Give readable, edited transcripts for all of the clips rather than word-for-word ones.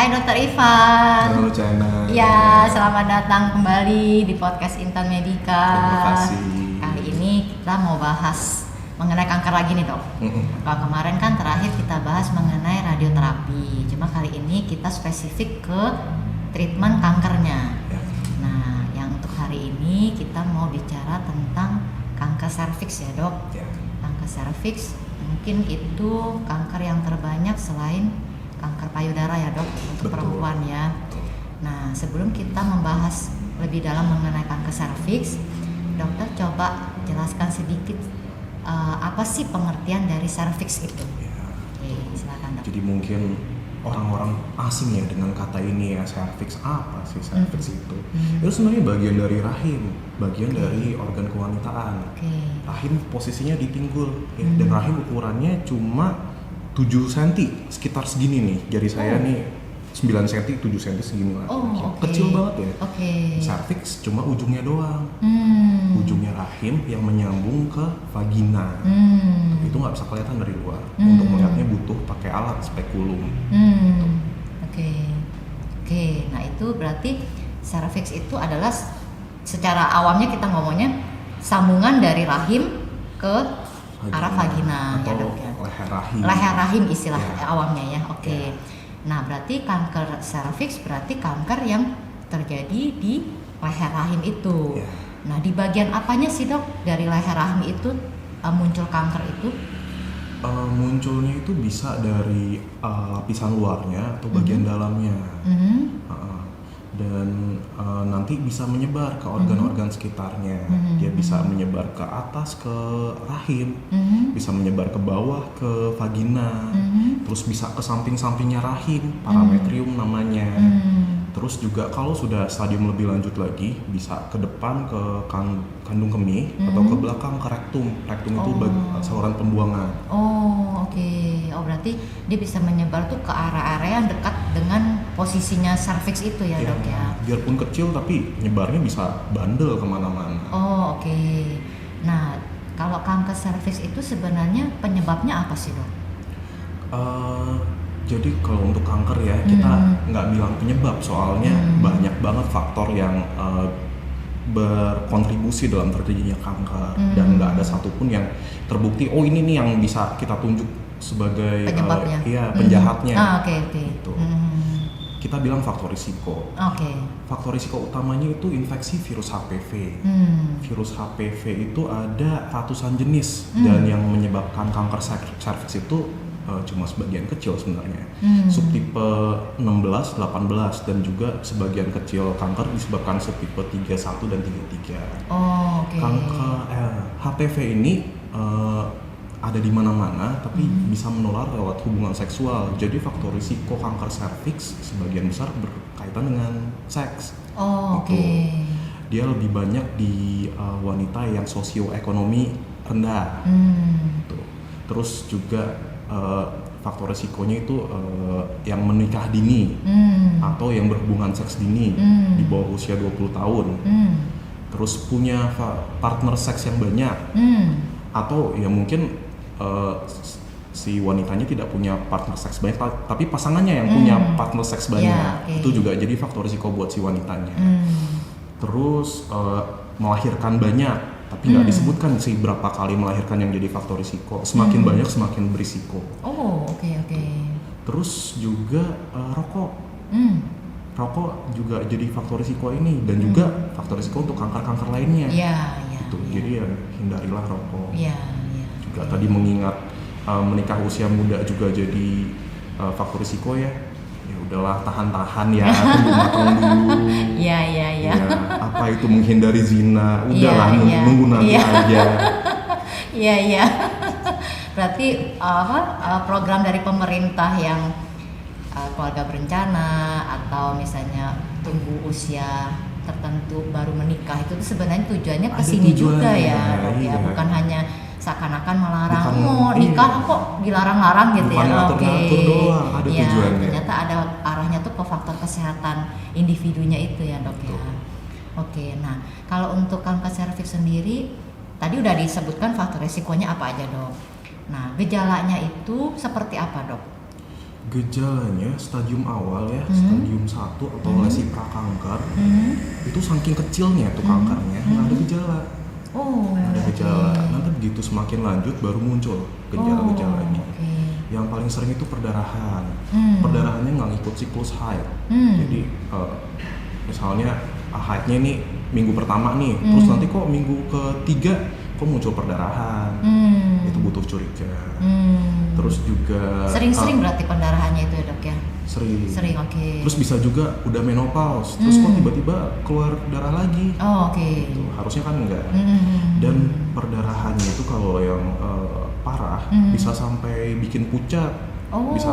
Hai Dokter Ivan. Halo China. Ya, selamat datang kembali di podcast Intan Medika. Terima kasih. Kali ini kita mau bahas mengenai kanker lagi nih dok. Kalau kemarin kan terakhir kita bahas mengenai radioterapi. Cuma kali ini kita spesifik ke treatment kankernya. Ya. Nah, yang untuk hari ini kita mau bicara tentang kanker serviks ya dok. Ya. Kanker serviks mungkin itu kanker yang terbanyak selain kanker payudara ya dok untuk Betul. perempuan ya. Nah, sebelum kita membahas lebih dalam mengenai kanker serviks, dokter coba jelaskan sedikit apa sih pengertian dari serviks itu? Ya. Oke, silakan dok. Jadi mungkin orang-orang asing ya dengan kata ini ya, serviks. Apa sih serviks itu? Itu sebenarnya bagian dari rahim, bagian dari organ kewanitaan. Oke. Rahim posisinya di pinggul ya, dan rahim ukurannya cuma 7 cm, sekitar segini nih. Jari saya nih 9 cm, 7 cm segini lah. Oh, oke. Kecil banget ya. Oke. Serviks cuma ujungnya doang. Ujungnya rahim yang menyambung ke vagina. Itu nggak bisa kelihatan dari luar. Untuk melihatnya butuh pakai alat spekulum. Oke. Nah itu berarti serviks itu adalah secara awamnya kita ngomongnya sambungan dari rahim ke arah vagina atau ya dok ya. leher rahim. Leher rahim istilah Ya. awamnya ya. Oke. Ya. Nah berarti kanker serviks berarti kanker yang terjadi di leher rahim itu. Ya. Nah di bagian apanya sih dok dari leher rahim itu muncul kanker itu? Munculnya itu bisa dari lapisan luarnya atau bagian dalamnya. Dan nanti bisa menyebar ke organ-organ sekitarnya. Dia bisa menyebar ke atas ke rahim, bisa menyebar ke bawah ke vagina, terus bisa ke samping-sampingnya rahim, parametrium namanya. Terus juga kalau sudah stadium lebih lanjut lagi bisa ke depan ke kandung kemih atau ke belakang ke rektum. Rektum itu saluran pembuangan. Oh oke. Oh berarti dia bisa menyebar tuh ke area-area yang dekat dengan posisinya serviks itu ya dok ya. Biarpun kecil tapi nyebarnya bisa bandel kemana-mana. Oh oke. Nah kalau kanker serviks itu sebenarnya penyebabnya apa sih dok? Jadi kalau untuk kanker ya kita nggak bilang penyebab, soalnya banyak banget faktor yang berkontribusi dalam terjadinya kanker dan nggak ada satupun yang terbukti oh ini nih yang bisa kita tunjuk sebagai penyebabnya. Penjahatnya. Oke. Gitu. Kita bilang faktor risiko. Oke. Faktor risiko utamanya itu infeksi virus HPV. Virus HPV itu ada ratusan jenis dan yang menyebabkan kanker serviks itu cuma sebagian kecil sebenarnya. Subtipe 16, 18 dan juga sebagian kecil kanker disebabkan subtipe 31 dan 33. Oh, oke. Kanker HPV ini ada di mana-mana tapi bisa menular lewat hubungan seksual. Jadi faktor risiko kanker serviks sebagian besar berkaitan dengan seks. Oh, oke. Dia lebih banyak di wanita yang sosioekonomi rendah. Terus juga faktor resikonya itu yang menikah dini atau yang berhubungan seks dini di bawah usia 20 tahun. Terus punya partner seks yang banyak. Atau ya mungkin si wanitanya tidak punya partner seks banyak tapi pasangannya yang punya partner seks banyak. Yeah, okay. Itu juga jadi faktor risiko buat si wanitanya. Terus melahirkan banyak tapi nggak disebutkan sih berapa kali melahirkan yang jadi faktor risiko. Semakin banyak semakin berisiko. Oh, oke. Terus juga rokok. Rokok juga jadi faktor risiko ini dan juga faktor risiko untuk kanker-kanker lainnya. Iya. Gitu. Jadi ya hindarilah rokok. Iya. Juga tadi mengingat menikah usia muda juga jadi faktor risiko ya. Ya udahlah tahan-tahan ya, tunggu matang dulu. Iya. Ya, apa itu menghindari zina? Udahlah nunggu nanti aja. Iya. Berarti program dari pemerintah yang keluarga berencana atau misalnya tunggu usia tertentu baru menikah itu sebenarnya tujuannya ke sini juga ya, iya. Bukan hanya seakan-akan melarang iya. nikah kok dilarang-larang gitu. Bukan ya. ngatur-ngatur doang, ada ya, tujuannya. Ternyata ada arahnya tuh ke faktor kesehatan individunya itu ya dok. Betul. Ya. Oke, nah kalau untuk kanker serviks sendiri tadi udah disebutkan faktor resikonya apa aja dok. Nah gejalanya itu seperti apa dok? Gejalanya stadium awal ya, stadium 1 atau lesi prakanker, itu saking kecilnya tuh kankernya nggak ada gejala. Nggak ada gejala. Nanti begitu semakin lanjut baru muncul gejala-gejalanya. Yang paling sering itu perdarahan. Perdarahannya nggak ngikut siklus haid. Jadi misalnya haidnya ini minggu pertama nih, terus nanti kok minggu ketiga kok muncul perdarahan. Itu butuh curiga. Terus juga sering-sering berarti pendarahannya itu ya dok ya? Sering, oke. Terus bisa juga udah menopause, terus kok tiba-tiba keluar darah lagi. Gitu. Harusnya kan enggak. Dan perdarahannya itu kalau yang parah bisa sampai bikin pucat. Bisa.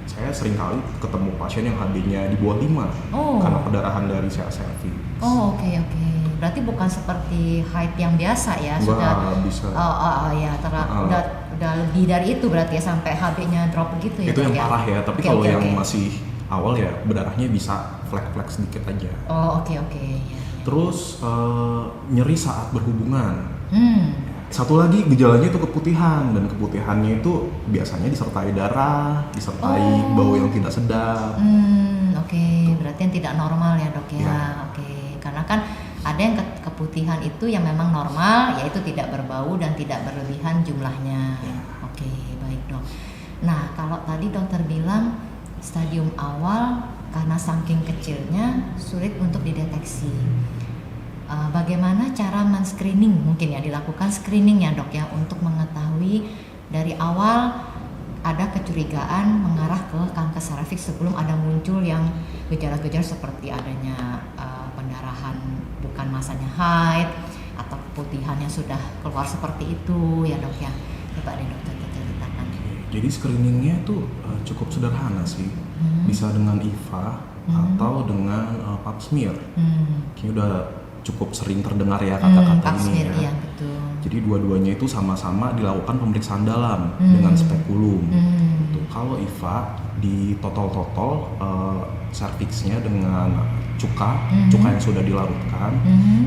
Saya sering kali ketemu pasien yang HB-nya di bawah 5 karena perdarahan dari sel cervix. Oke. Berarti bukan seperti haid yang biasa ya? Sudah bisa. Udah lebih dari itu berarti ya, sampai HB-nya drop begitu ya? Itu yang parah ya, tapi kalau yang masih awal ya berdarahnya bisa flek-flek sedikit aja. Oke. Ya. Terus nyeri saat berhubungan. Satu lagi gejalanya itu keputihan, dan keputihannya itu biasanya disertai darah, disertai bau yang tidak sedap. Berarti yang tidak normal ya dok ya? Karena kan ada yang keputihan itu yang memang normal, yaitu tidak berbau dan tidak berlebihan jumlahnya. Baik dok. Nah kalau tadi dokter bilang stadium awal karena saking kecilnya sulit untuk dideteksi. Bagaimana cara men-screening, mungkin ya dilakukan screening ya dok ya, untuk mengetahui dari awal ada kecurigaan mengarah ke kanker serviks sebelum ada muncul yang gejala-gejala seperti adanya pendarahan bukan masanya haid atau keputihan yang sudah keluar seperti itu ya dok ya. Coba deh dokter ceritakan. Jadi screeningnya tuh cukup sederhana sih, bisa dengan IVA atau dengan pap smear. Kayaknya udah cukup sering terdengar ya kata-kata ini ya. Iya, betul. Jadi dua-duanya itu sama-sama dilakukan pemeriksaan dalam dengan spekulum. Kalau IVA di totol cervixnya dengan cuka yang sudah dilarutkan.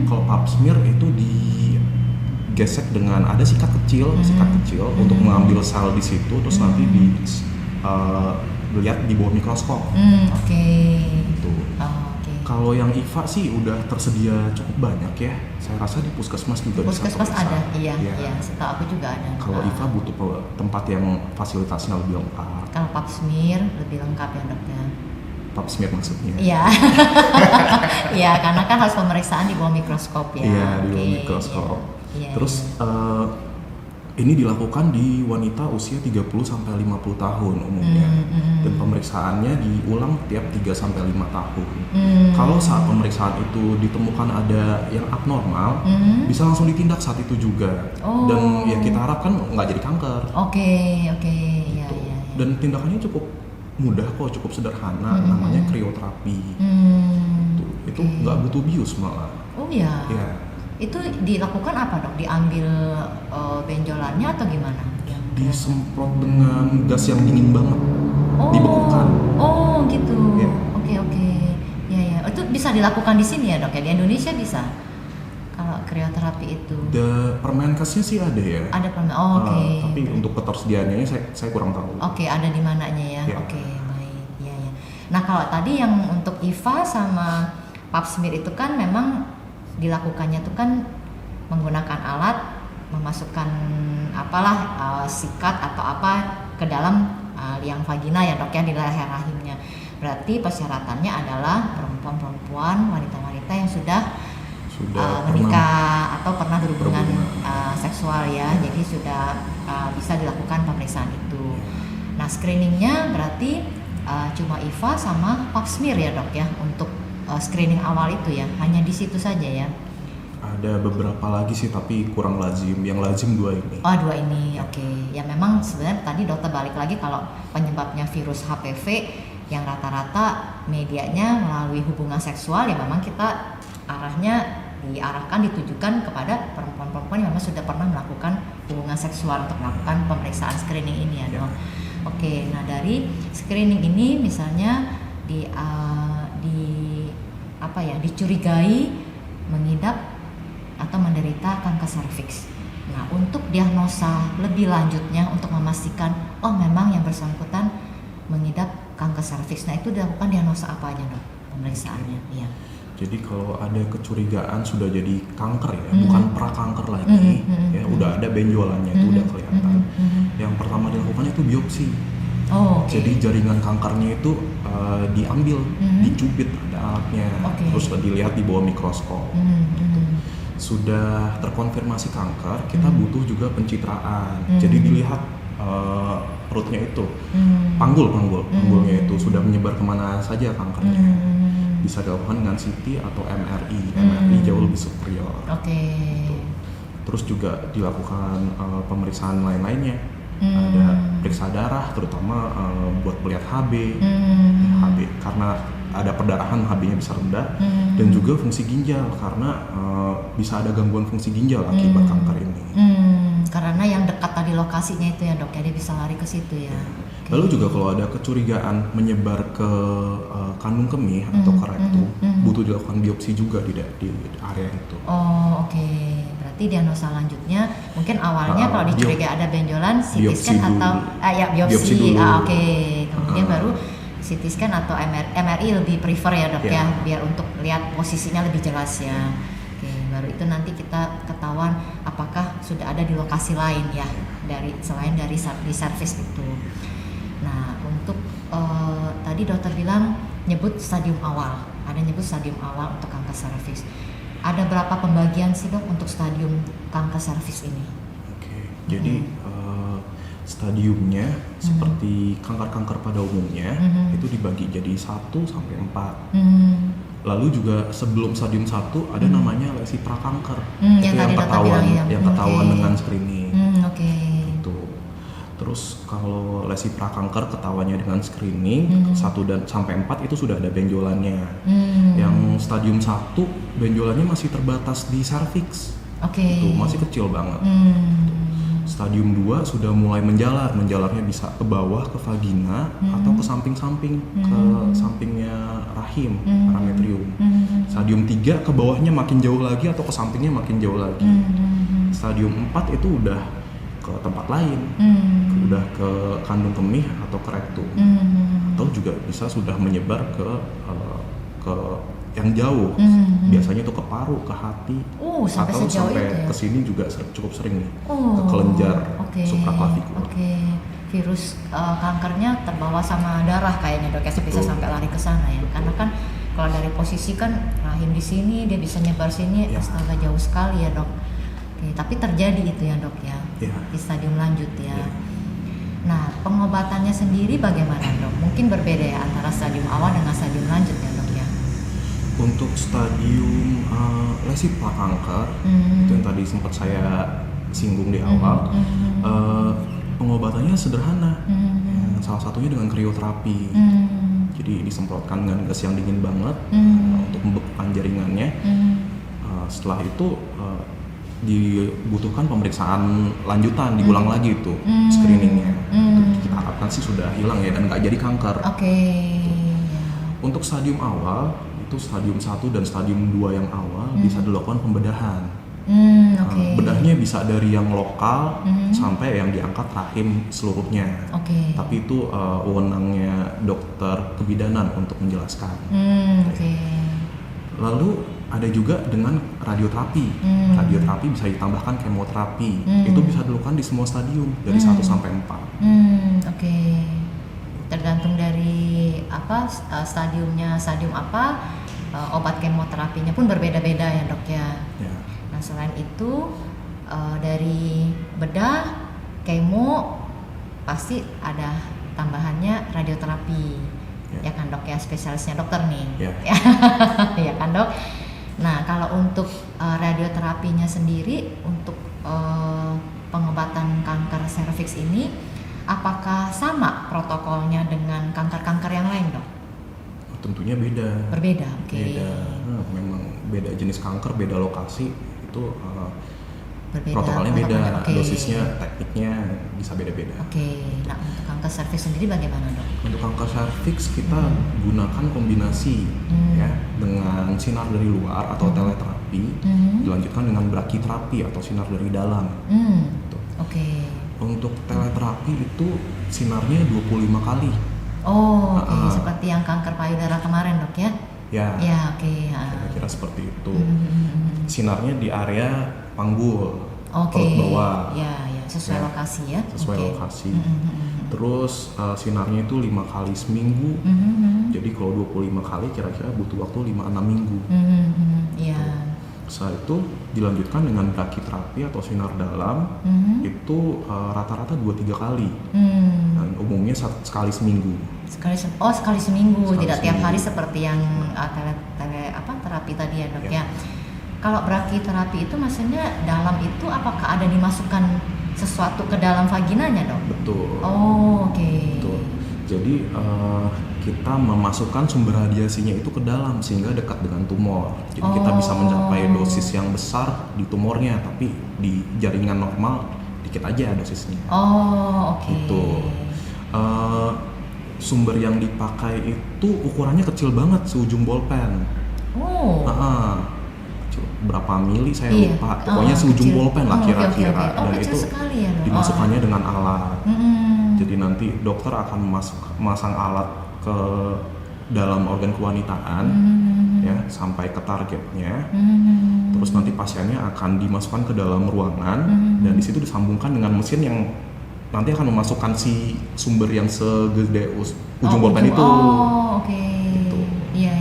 Kalau pap smear itu digesek dengan ada sikat kecil untuk mengambil sel di situ, terus nanti dilihat di bawah mikroskop. Gitu. Kalau yang IVA sih udah tersedia cukup banyak ya. Saya rasa di puskesmas juga bisa. Puskesmas ada, iya. Setahu aku juga ada. Kalau IVA butuh tempat yang fasilitasnya lebih lengkap. Kalau pap smear lebih lengkap ya dokter. Pap smear maksudnya? Iya. Iya, karena kan harus pemeriksaan di bawah mikroskop ya. Iya, di bawah mikroskop. Terus ini dilakukan di wanita usia 30-50 tahun umumnya. Dan pemeriksaannya diulang tiap 3-5 tahun. Kalau saat pemeriksaan itu ditemukan ada yang abnormal, bisa langsung ditindak saat itu juga. Dan ya kita harapkan nggak jadi kanker. Iya. Dan tindakannya cukup mudah kok, cukup sederhana, namanya krioterapi. Itu nggak butuh bius malah. Iya. Itu dilakukan apa dok? Diambil benjolannya atau gimana? Disemprot dengan gas yang dingin banget, dibekukan. Gitu. Oke. Ya. Itu bisa dilakukan di sini ya dok ya? Di Indonesia bisa? Kalau krioterapi itu? Permenkesnya sih ada ya. Ada Tapi untuk ketersediaannya saya kurang tahu. Ada di mananya ya? Oke, baik. Ya. Nah kalau tadi yang untuk IVA sama pap smear itu kan memang dilakukannya tuh kan menggunakan alat, memasukkan sikat atau apa ke dalam liang vagina ya dok ya, di leher rahimnya. Berarti persyaratannya adalah perempuan-perempuan, wanita-wanita yang sudah menikah atau pernah berhubungan seksual ya. Jadi sudah bisa dilakukan pemeriksaan itu. Nah screeningnya berarti cuma IVA sama pap smear ya dok ya untuk screening awal itu ya, hanya di situ saja ya? Ada beberapa lagi sih tapi kurang lazim. Yang lazim 2 ini. 2 ini, oke. Ya memang sebenarnya tadi dokter balik lagi kalau penyebabnya virus HPV yang rata-rata medianya melalui hubungan seksual ya memang kita ditujukan kepada perempuan-perempuan yang memang sudah pernah melakukan hubungan seksual untuk melakukan pemeriksaan screening ini ya dok. Oke, nah dari screening ini misalnya dicurigai mengidap atau menderita kanker serviks. Nah, untuk diagnosa lebih lanjutnya untuk memastikan memang yang bersangkutan mengidap kanker serviks. Nah itu dilakukan diagnosa apa aja dok pemeriksaannya? Iya. Jadi kalau ada kecurigaan sudah jadi kanker ya, bukan prakanker lagi, ya udah ada benjolannya itu udah kelihatan. Yang pertama dilakukan itu biopsi. Jadi jaringan kankernya itu diambil, dicubit, ada alatnya, terus dilihat di bawah mikroskop. Gitu. Sudah terkonfirmasi kanker, kita butuh juga pencitraan. Jadi dilihat perutnya itu, panggulnya itu sudah menyebar kemana saja kankernya. Bisa dilakukan dengan CT atau MRI. MRI jauh lebih superior. Gitu. Terus juga dilakukan pemeriksaan lain-lainnya. Ada periksa darah, terutama buat melihat HB, karena ada perdarahan, HB-nya bisa rendah, dan juga fungsi ginjal karena bisa ada gangguan fungsi ginjal akibat kanker ini. Karena yang dekat tadi lokasinya itu ya dok, ya dia bisa lari ke situ ya. Lalu juga kalau ada kecurigaan menyebar ke kandung kemih atau ke rektum, butuh dilakukan biopsi juga di area itu. Berarti diagnosa lanjutnya mungkin awalnya kalau dicurigai ada benjolan CT scan atau biopsi dulu. Kemudian baru CT scan atau MRI lebih prefer ya dok ya, biar untuk lihat posisinya lebih jelas ya. Baru itu nanti kita ketahuan apakah sudah ada di lokasi lain ya, selain dari di serviks itu. Nah untuk tadi dokter bilang nyebut stadium awal, untuk kanker serviks. Ada berapa pembagian sih dok untuk stadium kanker serviks ini? Jadi stadiumnya seperti kanker-kanker pada umumnya itu dibagi jadi 1 sampai 4. Lalu juga sebelum stadium 1 ada namanya lesi prakanker. Itu yang ketahuan dengan screening. Gitu. Terus kalau lesi prakanker ketahuannya dengan screening 1 dan sampai 4 itu sudah ada benjolannya. Yang stadium 1 benjolannya masih terbatas di serviks. Itu masih kecil banget. Stadium 2 sudah mulai menjalarnya bisa ke bawah, ke vagina, atau ke samping-samping, ke sampingnya rahim, parametrium. Stadium 3 ke bawahnya makin jauh lagi atau ke sampingnya makin jauh lagi. Stadium 4 itu udah ke tempat lain, udah ke kandung kemih atau ke rektum. Atau juga bisa sudah menyebar ke yang jauh, biasanya itu ke paru, ke hati, atau sampai ke sini juga cukup sering nih, ke kelenjar supraklavicular. Virus kankernya terbawa sama darah kayaknya dok, bisa sampai lari ke sana ya. Karena kan kalau dari posisi kan rahim di sini, dia bisa nyebar sini, astaga jauh sekali ya dok. Tapi terjadi itu ya dok ya, di stadium lanjut ya. Nah pengobatannya sendiri bagaimana dok? Mungkin berbeda ya antara stadium awal dengan stadium lanjut ya dok ya. Untuk stadium lesi prakanker itu yang tadi sempat saya singgung di awal, pengobatannya sederhana, salah satunya dengan krioterapi. Jadi disemprotkan dengan gas yang dingin banget untuk membekukan jaringannya. Setelah itu dibutuhkan pemeriksaan lanjutan, diulang lagi itu screeningnya. Kita harapkan sih sudah hilang ya dan nggak jadi kanker. Untuk stadium awal itu stadium 1 dan stadium 2 yang awal bisa dilakukan pembedahan. Bedahnya bisa dari yang lokal sampai yang diangkat rahim seluruhnya. Tapi itu wewenangnya dokter kebidanan untuk menjelaskan. Lalu ada juga dengan radioterapi. Radioterapi bisa ditambahkan kemoterapi. Itu bisa dilakukan di semua stadium dari 1 sampai 4. Tergantung dari stadiumnya, stadium apa, obat kemoterapinya pun berbeda-beda ya dok ya. Nah selain itu dari bedah, kemo pasti ada tambahannya radioterapi, ya kan dok ya, spesialisnya dokter nih, ya kan dok. Nah kalau untuk radioterapinya sendiri untuk pengobatan kanker serviks ini, apakah sama protokolnya dengan kanker-kanker yang lain dok? Tentunya beda. Berbeda, Beda. Memang beda jenis kanker, beda lokasi itu protokolnya beda, dosisnya, tekniknya bisa beda-beda. Nah untuk kanker serviks sendiri bagaimana dok? Untuk kanker serviks kita gunakan kombinasi ya dengan sinar dari luar atau teleterapi, dilanjutkan dengan brachyterapi atau sinar dari dalam. Gitu. Untuk teleterapi itu sinarnya 25 kali. Oh, oke. Seperti yang kanker payudara kemarin, Dok ya? Ya. Ya, oke. Kira-kira seperti itu. Sinarnya di area panggul, Oke. perut bawah. Ya, sesuai lokasi ya. Sesuai lokasi. Terus sinarnya itu 5 kali seminggu. Jadi kalau 25 kali kira-kira butuh waktu 5-6 minggu. Iya. Setelah itu dilanjutkan dengan brachytherapy atau sinar dalam. Itu rata-rata 2-3 kali. Dan umumnya sekali seminggu. Sekali seminggu, sekali tidak tiap seminggu. hari seperti yang terapi tadi ya, Dok ya. Kalau brachytherapy itu maksudnya dalam itu apakah ada dimasukkan sesuatu ke dalam vaginanya, Dok? Betul. Oh, oke. Betul. Jadi kita memasukkan sumber radiasinya itu ke dalam sehingga dekat dengan tumor. Jadi kita bisa mencapai dosis yang besar di tumornya, tapi di jaringan normal dikit aja dosisnya. Oh, oke. Gitu. Sumber yang dipakai itu ukurannya kecil banget, seujung bolpen. Oh. Berapa mili saya lupa. Pokoknya seujung bolpen lah kira-kira. Okay. Dan itu sekali ya, dimasukkannya dengan alat. Jadi nanti dokter akan memasang alat ke dalam organ kewanitaan, ya sampai ke targetnya. Terus nanti pasiennya akan dimasukkan ke dalam ruangan dan di situ disambungkan dengan mesin yang nanti akan memasukkan si sumber yang segede ujung bolpen itu. Oh, oke. Gitu. Iya.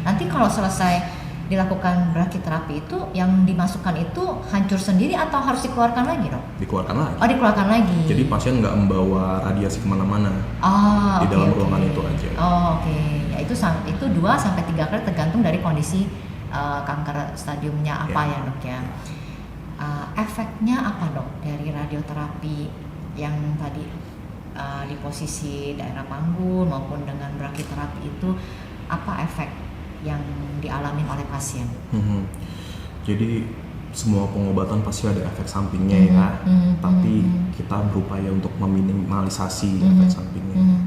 Nanti kalau selesai dilakukan brachytherapy itu yang dimasukkan itu hancur sendiri atau harus dikeluarkan lagi, Dok? Dikeluarkan lagi. Oh, dikeluarkan lagi. Jadi pasien nggak membawa radiasi kemana-mana. Di dalam ruangan itu aja. Oh, oke. Ya itu 2-3 kali tergantung dari kondisi kanker stadiumnya apa ya, Dok ya. Efeknya apa, Dok, dari radioterapi yang tadi di posisi daerah panggul maupun dengan brachytherapy itu, apa efek yang dialami oleh pasien? Jadi semua pengobatan pasti ada efek sampingnya ya, tapi kita berupaya untuk meminimalisasi efek sampingnya.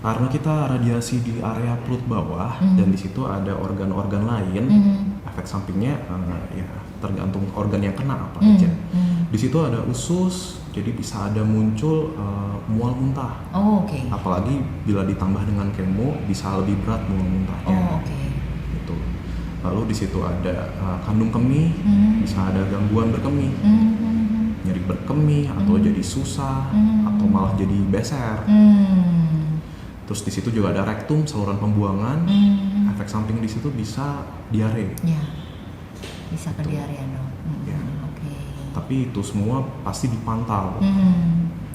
Karena kita radiasi di area perut bawah dan di situ ada organ-organ lain, efek sampingnya ya tergantung organ yang kena apa aja. Di situ ada usus, jadi bisa ada muncul mual muntah. Oh, oke. Apalagi bila ditambah dengan kemo bisa lebih berat mual muntahnya. Oh, oke. Gitu. Lalu di situ ada kandung kemih, bisa ada gangguan berkemih, nyeri berkemih atau jadi susah atau malah jadi beser. Terus di situ juga ada rektum, saluran pembuangan. Efek samping di situ bisa diare. Ya, bisa ke diare, Dok. Ya. Oke. Tapi itu semua pasti dipantau.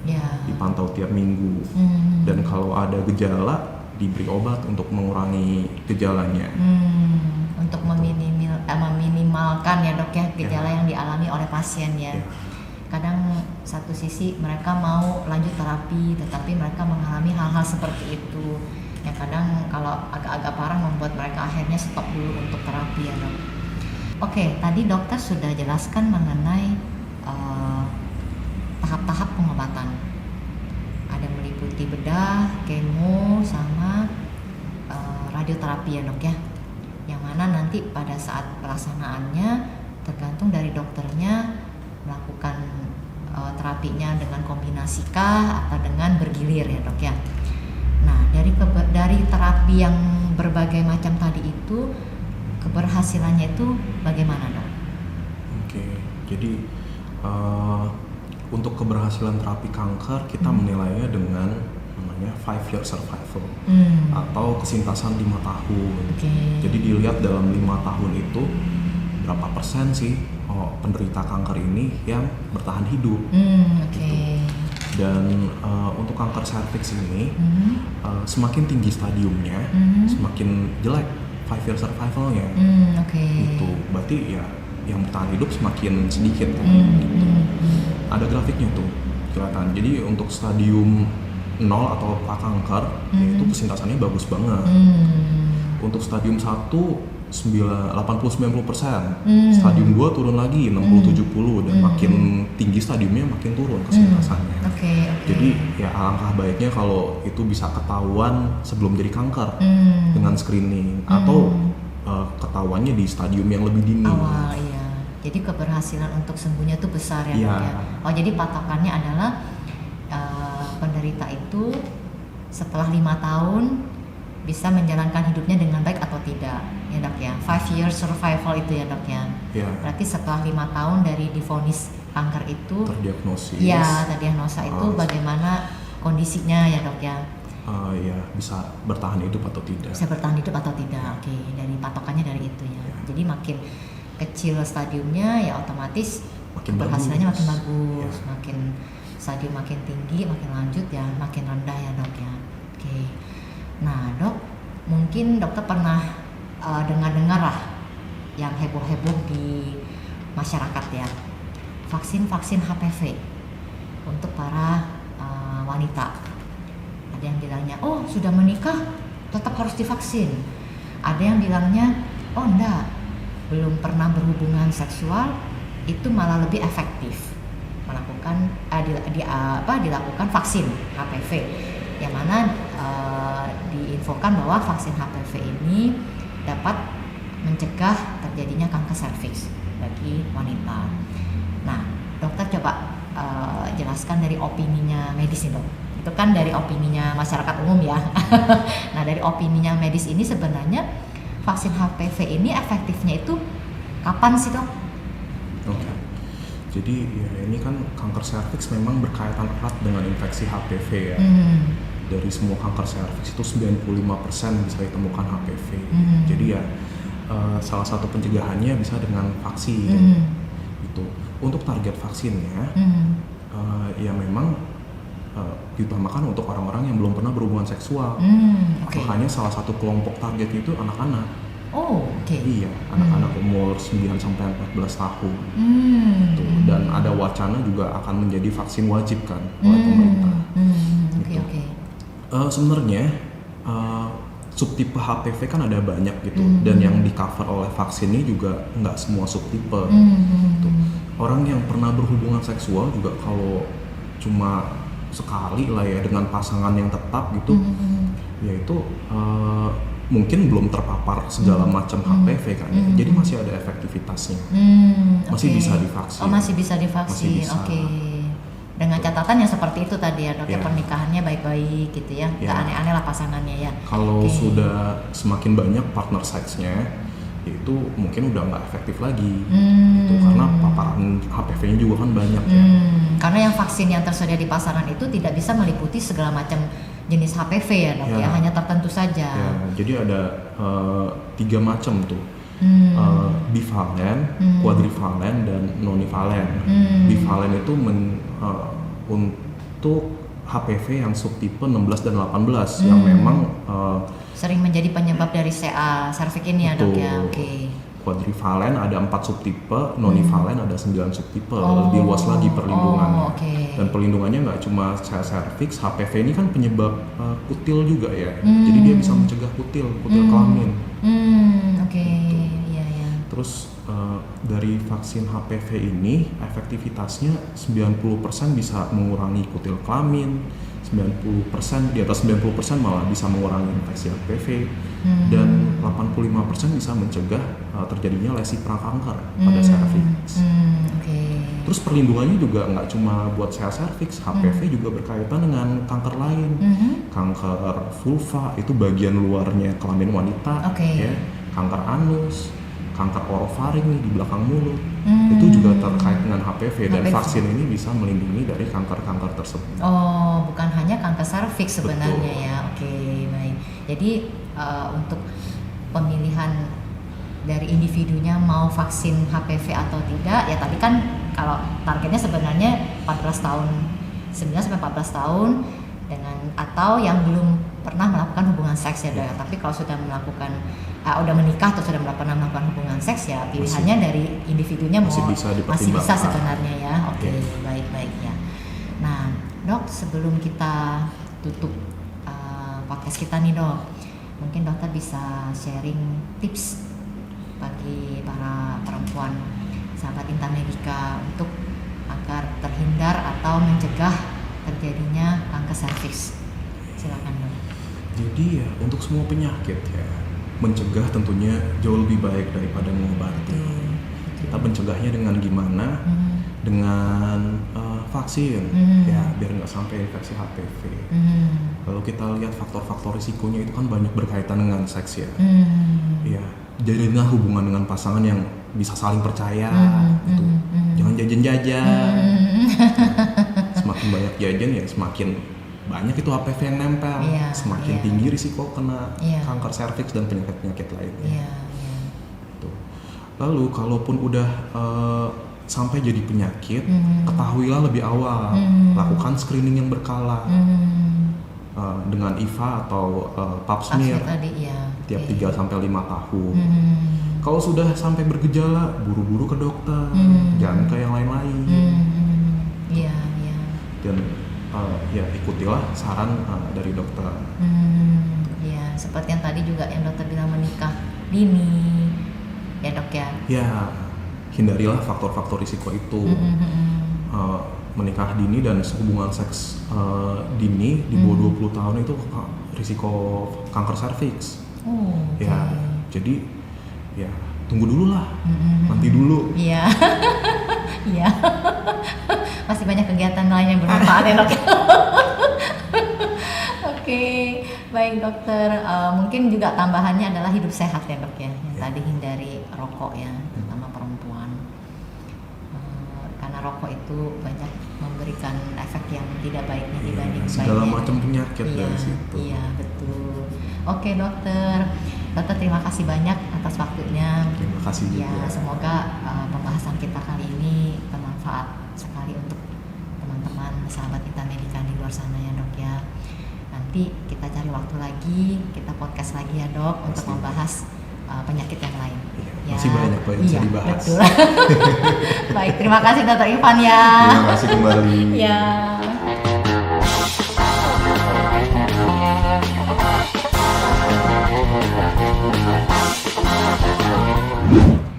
Ya. Dipantau tiap minggu. Dan kalau ada gejala diberi obat untuk mengurangi gejalanya. Untuk meminimalkan ya, Dok ya, gejala yang dialami oleh pasien ya. Kadang satu sisi mereka mau lanjut terapi tetapi mereka mengalami hal-hal seperti itu yang kadang kalau agak-agak parah membuat mereka akhirnya stop dulu untuk terapi ya, Dok. Oke, tadi dokter sudah jelaskan mengenai tahap-tahap pengobatan. Ada meliputi bedah, kemo, sama radioterapi ya, Dok ya. Yang mana nanti pada saat pelaksanaannya tergantung dari dokternya melakukan terapinya dengan kombinasikah atau dengan bergilir ya, Dok ya. Nah, dari terapi yang berbagai macam tadi itu keberhasilannya itu bagaimana, Dok? Oke, jadi untuk keberhasilan terapi kanker kita menilainya dengan namanya 5-year survival atau kesintasan 5 tahun. Jadi dilihat dalam 5 tahun itu berapa persen sih penderita kanker ini yang bertahan hidup. Gitu. Dan untuk kanker serviks ini semakin tinggi stadiumnya, semakin jelek 5-year survivalnya. Itu berarti ya yang bertahan hidup semakin sedikit. Gitu. Ada grafiknya tuh kelihatan. Jadi untuk stadium 0 atau prakanker itu kesintasannya bagus banget. Untuk stadium 1 80-90%, stadium 2 turun lagi 60-70 dan makin tinggi stadiumnya makin turun kesintasannya. Jadi ya alangkah baiknya kalau itu bisa ketahuan sebelum jadi kanker dengan screening atau ketahuannya di stadium yang lebih dini. Awal, iya. Jadi keberhasilan untuk sembuhnya itu besar ya, Dok ya. Oh, jadi patokannya adalah penderita itu setelah 5 tahun bisa menjalankan hidupnya dengan baik atau tidak, ya dok ya. 5 years survival itu ya dok ya. Berarti setelah 5 tahun dari divonis kanker itu terdiagnosis, terdiagnosa itu bagaimana kondisinya ya dok ya. Ya bisa bertahan hidup atau tidak. Bisa bertahan hidup atau tidak, oke. Dari patokannya dari itu ya. Jadi makin kecil stadiumnya ya otomatis keberhasilannya makin bagus. Makin stadium makin tinggi, makin lanjut ya makin rendah ya dok ya. Oke. Nah dok, mungkin dokter pernah dengar lah yang heboh-heboh di masyarakat ya, vaksin HPV untuk para wanita. Ada yang bilangnya, oh sudah menikah tetap harus divaksin. Ada yang bilangnya, oh enggak, belum pernah berhubungan seksual itu malah lebih efektif melakukan dilakukan vaksin HPV. Yang mana diinfokan bahwa vaksin HPV ini dapat mencegah terjadinya kanker serviks bagi wanita. Nah, dokter coba jelaskan dari opininya medis nih dok. Itu kan dari opininya masyarakat umum ya. Nah, dari opininya medis ini sebenarnya vaksin HPV ini efektifnya itu kapan sih dok? Oke. Jadi ya ini kan kanker serviks memang berkaitan erat dengan infeksi HPV ya. Dari semua kanker serviks itu 95% bisa ditemukan HPV. Jadi ya salah satu pencegahannya bisa dengan vaksin. Itu untuk target vaksinnya ya memang diutamakan untuk orang-orang yang belum pernah berhubungan seksual. Makanya salah satu kelompok targetnya itu anak-anak. Iya, anak-anak umur 9 sampai 14 tahun. Dan ada wacana juga akan menjadi vaksin wajib kan oleh pemerintah. Sebenarnya subtipe HPV kan ada banyak gitu, dan yang di cover oleh vaksin ini juga nggak semua subtipe. Orang yang pernah berhubungan seksual juga kalau cuma sekali lah ya dengan pasangan yang tetap gitu, yaitu mungkin belum terpapar segala macam HPV kan, jadi masih ada efektivitasnya, masih bisa divaksin. Masih bisa divaksin. Dengan catatan yang seperti itu tadi ya dok, pernikahannya baik-baik gitu ya, nggak aneh-aneh lah pasangannya ya. Kalau sudah semakin banyak partner seks-nya, itu mungkin udah nggak efektif lagi, gitu, karena paparan HPV-nya juga kan banyak ya. Karena yang vaksin yang tersedia di pasaran itu tidak bisa meliputi segala macam jenis HPV ya dok ya, hanya tertentu saja. Jadi ada 3 macam tuh. Bivalen, quadrivalen, dan nonivalen. Bivalen itu untuk HPV yang subtipe 16 dan 18 yang memang sering menjadi penyebab dari CA cervix ini ya dok ya. Quadrivalen ada 4 subtipe, nonivalen ada 9 subtipe, lebih luas lagi perlindungannya. Dan perlindungannya nggak cuma CA cervix, HPV ini kan penyebab kutil juga ya. Jadi dia bisa mencegah kutil kelamin. Terus dari vaksin HPV ini efektivitasnya 90% bisa mengurangi kutil kelamin, 90% di atas 90% malah bisa mengurangi infeksi HPV, dan 85% bisa mencegah terjadinya lesi prakanker pada serviks. Terus perlindungannya juga nggak cuma buat CA cervix, HPV juga berkaitan dengan kanker lain, kanker vulva itu bagian luarnya kelamin wanita, ya, kanker anus, kanker orofaring nih di belakang mulut, itu juga terkait dengan HPV, dan vaksin ini bisa melindungi dari kanker-kanker tersebut. Bukan hanya kanker serviks sebenarnya ya. Baik. Jadi untuk pemilihan dari individunya mau vaksin HPV atau tidak, ya tadi kan kalau targetnya sebenarnya 14 tahun, 9 sampai 14 tahun dengan atau yang belum pernah melakukan hubungan seks ya dok. Tapi kalau sudah melakukan udah menikah atau sudah pernah melakukan hubungan seks ya pilihannya dari individunya masih bisa sebenarnya ya. Baik ya. Nah dok, sebelum kita tutup podcast kita nih dok, mungkin dokter bisa sharing tips bagi para perempuan sahabat Intan Medica untuk agar terhindar atau mencegah terjadinya kanker serviks. Silakan dok. Jadi ya untuk semua penyakit ya, mencegah tentunya jauh lebih baik daripada mengobati. Kita mencegahnya dengan gimana? Dengan vaksin, ya biar nggak sampai infeksi HPV. Lalu kita lihat faktor-faktor risikonya itu kan banyak berkaitan dengan seks ya. Ya, jadilah hubungan dengan pasangan yang bisa saling percaya gitu. Jangan jajan-jajan. Semakin banyak jajan ya semakin banyak itu HPV yang nempel. Semakin tinggi risiko kena kanker serviks dan penyakit-penyakit lainnya. Tuh. Lalu kalaupun udah sampai jadi penyakit, ketahuilah lebih awal. Lakukan screening yang berkala. Dengan IVA atau pap smear tiap 3 sampai 5 tahun. Kalau sudah sampai bergejala, buru-buru ke dokter, jangan ke yang lain-lain. Dan ya ikutilah saran dari dokter. Ya, seperti yang tadi juga yang dokter bilang menikah dini, ya dok ya. Ya, hindarilah faktor-faktor risiko itu. Menikah dini dan hubungan seks dini di bawah 20 tahun itu risiko kanker serviks. Jadi ya tunggu dulu lah, nanti dulu. Iya, iya. Masih banyak kegiatan lain yang bermanfaat ya dok. Oke, baik dokter. Mungkin juga tambahannya adalah hidup sehat ya dok ya. Yang tadi hindari rokok ya, terutama perempuan. Karena rokok itu banyak memberikan efek yang tidak baiknya dibanding segala macam penyakit dari situ. Iya betul. Oke dokter terima kasih banyak atas waktunya. Terima kasih juga. Ya semoga pembahasan kita kali ini bermanfaat sekali untuk teman-teman sahabat Intan Medika di luar sana ya dok ya. Nanti kita cari waktu lagi, kita podcast lagi ya dok. Pasti. Untuk membahas penyakit yang lain. Masih banyak yang bisa dibahas. Betul. Baik, terima kasih Dr. Ivan ya. Terima kasih kembali. Ya.